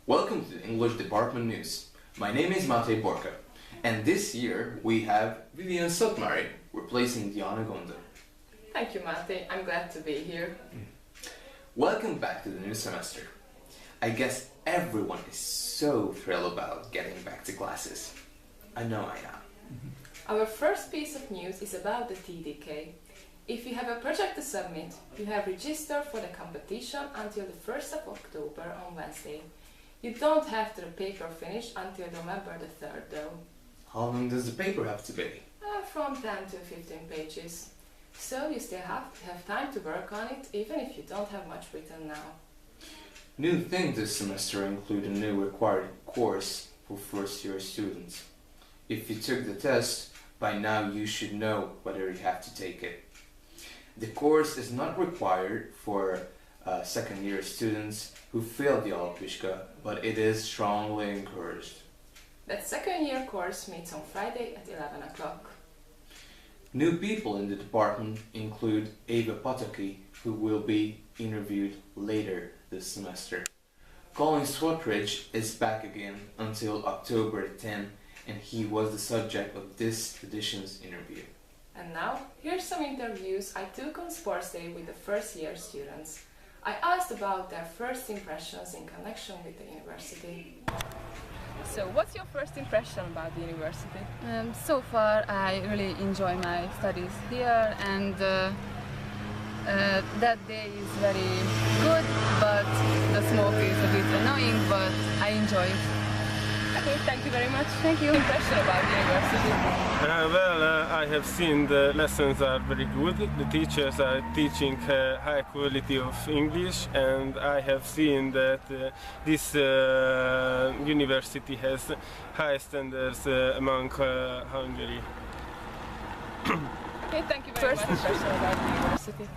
Welcome to the English Department News. My name is Matej Borka, and this year we have Vivian Sotmari replacing Diana Gonda. Thank you, Matej. I'm glad to be here. Welcome back to the new semester. I guess everyone is so thrilled about getting back to classes. I know I am. Our first piece of news is about the TDK. If you have a project to submit, you have registered for the competition until the 1st of October on Wednesday. You don't have the paper finished until November the 3rd though. How long does the paper have to be? From 10 to 15 pages. So you still have time to work on it, even if you don't have much written now. New things this semester include a new required course for first-year students. If you took the test, by now you should know whether you have to take it. The course is not required for second-year students who failed the Alapishka, but it is strongly encouraged. That second-year course meets on Friday at 11 o'clock. New people in the department include Eva Pataki, who will be interviewed later this semester. Colin Swatridge is back again until October 10, and he was the subject of this edition's interview. And now, here's some interviews I took on Sports Day with the first-year students. I asked about their first impressions in connection with the university. So, what's your first impression about the university? So far, I really enjoy my studies here, and that day is very good, but the smoke is a bit annoying, but I enjoy it. Okay, thank you very much. Thank you. Impression about the university? I have seen the lessons are very good. The teachers are teaching high quality of English, and I have seen that this university has high standards among Hungary. Okay, thank you very much. First impression about the university?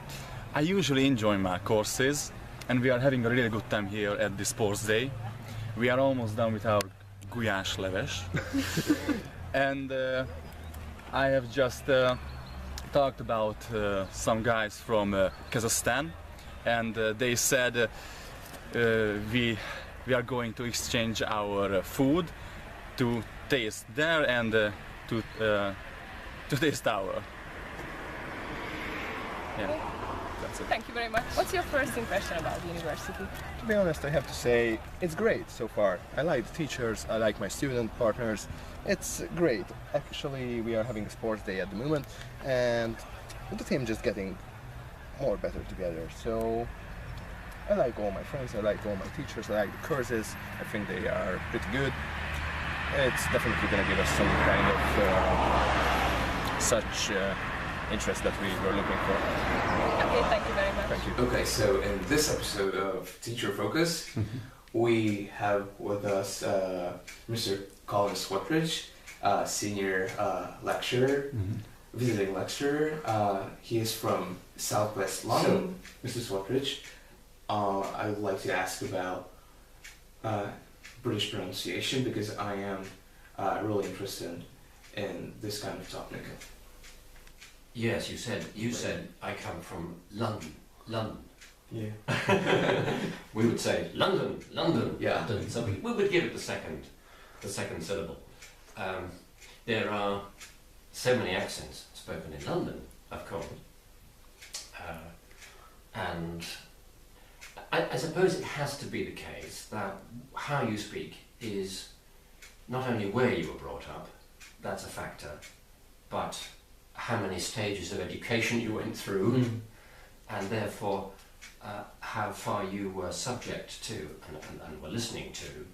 I usually enjoy my courses, and we are having a really good time here at the Sports Day. We are almost done with our gulyás leves. And I have just talked about some guys from Kazakhstan, and they said we are going to exchange our food to taste there and to taste our. Yeah, that's it. Thank you very much. What's your first impression about the university? To be honest, I have to say it's great so far. I like the teachers, I like my student partners. It's great. Actually, we are having a sports day at the moment, and the team just getting more better together. So I like all my friends, I like all my teachers, I like the courses. I think they are pretty good. It's definitely going to give us some kind of such interest that we were looking for. Okay, thank you very much. Thank you. Okay, so in this episode of Teacher Focus, we have with us Mr. Colin Swatridge, senior lecturer, visiting lecturer. He is from Southwest London. So, Mr. Swatridge, I would like to ask about British pronunciation because I am really interested in this kind of topic. Yes, you said I come from London. Yeah. We would say London. Yeah. London. So we would give it the second syllable. There are so many accents spoken in London, of course, and I suppose it has to be the case that how you speak is not only where you were brought up, that's a factor, but how many stages of education you went through, and therefore how far you were subject to and were listening to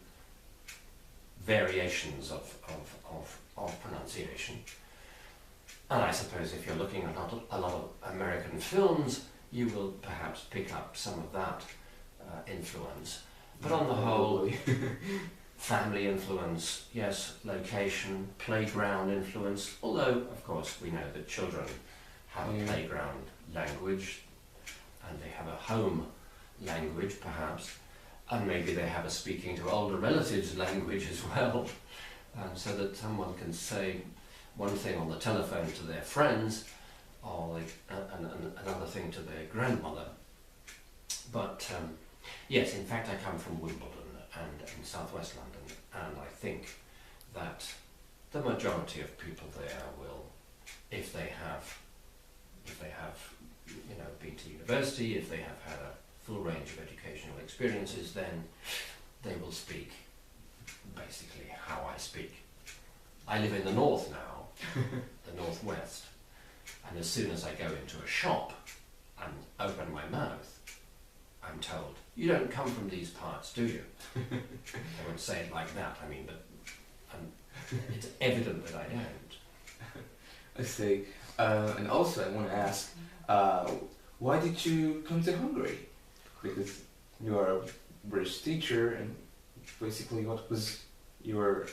variations of pronunciation. And I suppose if you're looking at a lot of American films, you will perhaps pick up some of that influence. But on the whole, family influence, yes, location, playground influence, although of course we know that children have a playground language and they have a home language perhaps, and maybe they have a speaking to older relatives language as well, so that someone can say one thing on the telephone to their friends or another thing to their grandmother. But yes, in fact I come from Wimbledon, and in southwest London, and I think that the majority of people there will, if they have been to university, if they have had a full range of educational experiences, then they will speak basically how I speak. I live in the north now, the northwest, and as soon as I go into a shop and open my mouth, I'm told, "You don't come from these parts, do you?" I won't say it like that, I mean, but it's evident that I don't. I see. And also, I want to ask, why did you come to Hungary? Because you are a British teacher, and basically, what was your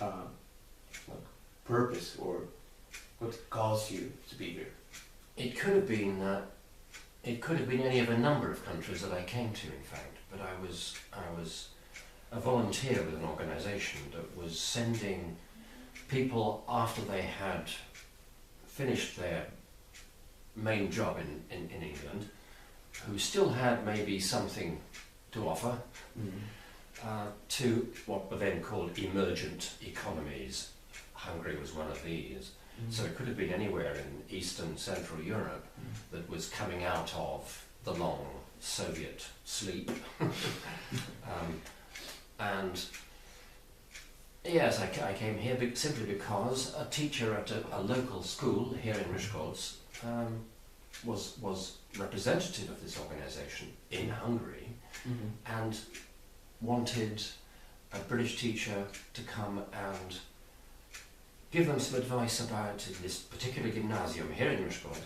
purpose, or what caused you to be here? It could have been any of a number of countries that I came to, in fact. But I was a volunteer with an organisation that was sending people after they had finished their main job in England, who still had maybe something to offer, to what were then called emergent economies. Hungary was one of these. So it could have been anywhere in Eastern Central Europe that was coming out of the long Soviet sleep. And yes, I came here simply because a teacher at a local school here in Miskolc was representative of this organisation in Hungary and wanted a British teacher to come and give them some advice about this particular gymnasium here in Miskolc,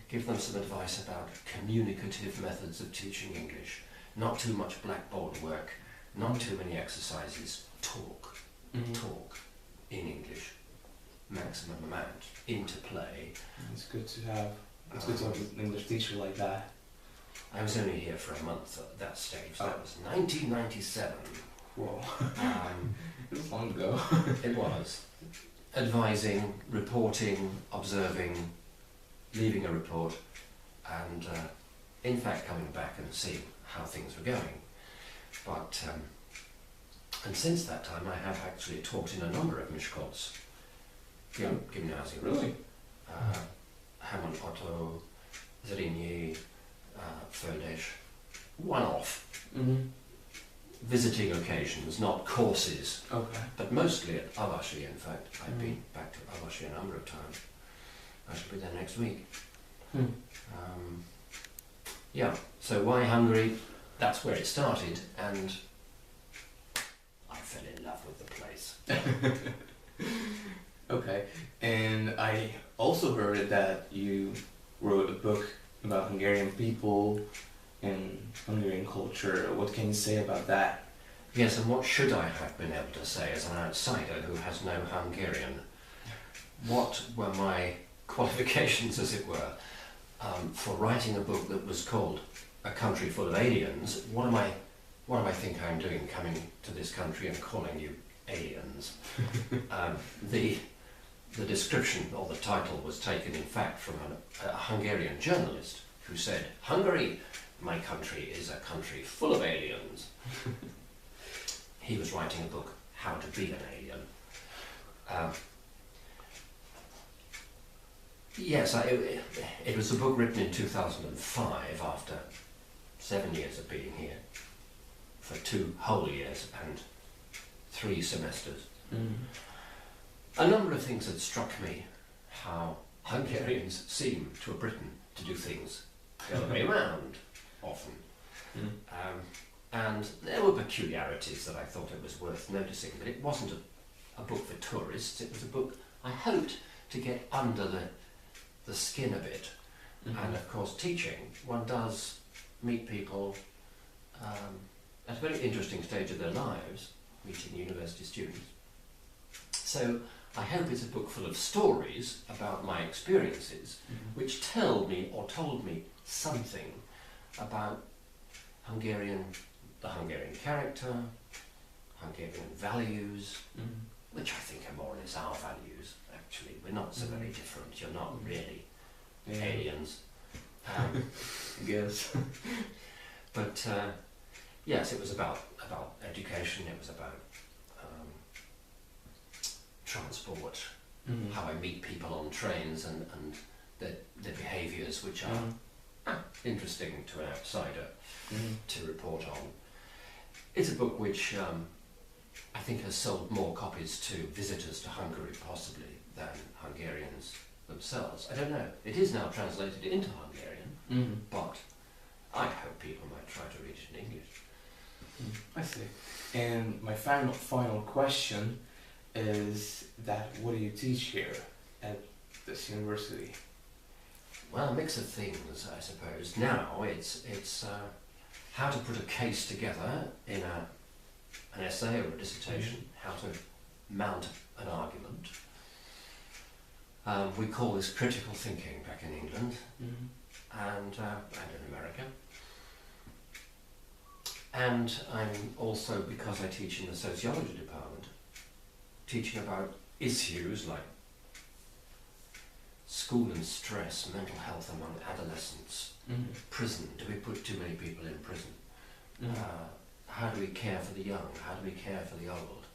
give them some advice about communicative methods of teaching English, not too much blackboard work, not too many exercises, talk in English, maximum amount, interplay. It's good to have an English teacher like that. I was only here for a month at that stage, that was 1997. Whoa, it was long ago. It was. Advising, reporting, observing, leaving a report, and in fact coming back and seeing how things were going. But and since that time I have actually taught in a number of Miskolc gymnasiums. Really? Hamon Otto, Zrínyi, Földes, one-off. Visiting occasions, not courses, but mostly at Avasi, in fact. I've been back to Avasi a number of times. I shall be there next week. Yeah, so why Hungary? That's where it started, and I fell in love with the place. Okay, and I also heard that you wrote a book about Hungarian people and Hungarian culture. What can you say about that? Yes, and what should I have been able to say as an outsider who has no Hungarian? What were my qualifications, as it were, for writing a book that was called A Country Full of Aliens? What do I think I'm doing coming to this country and calling you aliens? The description, or the title, was taken in fact from a Hungarian journalist who said, "Hungary, my country, is a country full of aliens." He was writing a book, How to Be an Alien. Yes, it was a book written in 2005 after 7 years of being here, for 2 whole years and 3 semesters. A number of things had struck me, how Hungarians seem to have Britain to do things the other way around, often. And there were peculiarities that I thought it was worth noticing, but it wasn't a book for tourists. It was a book I hoped to get under the skin a bit. And of course, teaching, one does meet people at a very interesting stage of their lives, meeting university students. So I hope it's a book full of stories about my experiences, which tell me or told me something about the Hungarian character, Hungarian values, which I think are more or less our values, actually. We're not so very different. You're not really aliens. I guess. But yes, it was about education. It was about transport, how I meet people on trains, and their behaviours, which are interesting to an outsider to report on. It's a book which I think has sold more copies to visitors to Hungary, possibly, than Hungarians themselves. I don't know. It is now translated into Hungarian, but I hope people might try to read it in English. I see. And my final question is that what do you teach here at this university? Well, a mix of things, I suppose. Now it's how to put a case together in an essay or a dissertation, how to mount an argument. We call this critical thinking back in England and in America. And I'm also, because I teach in the sociology department, teaching about issues like school and stress, mental health among adolescents, prison. Do we put too many people in prison? How do we care for the young? How do we care for the old?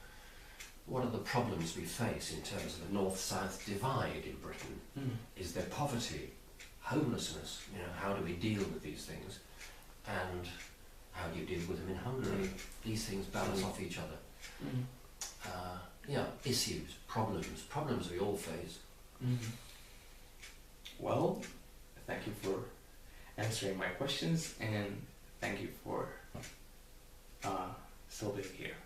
What are the problems we face in terms of the north-south divide in Britain? Is there poverty, homelessness? You know, how do we deal with these things? And how do you deal with them in Hungary? These things balance off each other. Issues, problems we all face. Well, thank you for answering my questions, and thank you for still being here.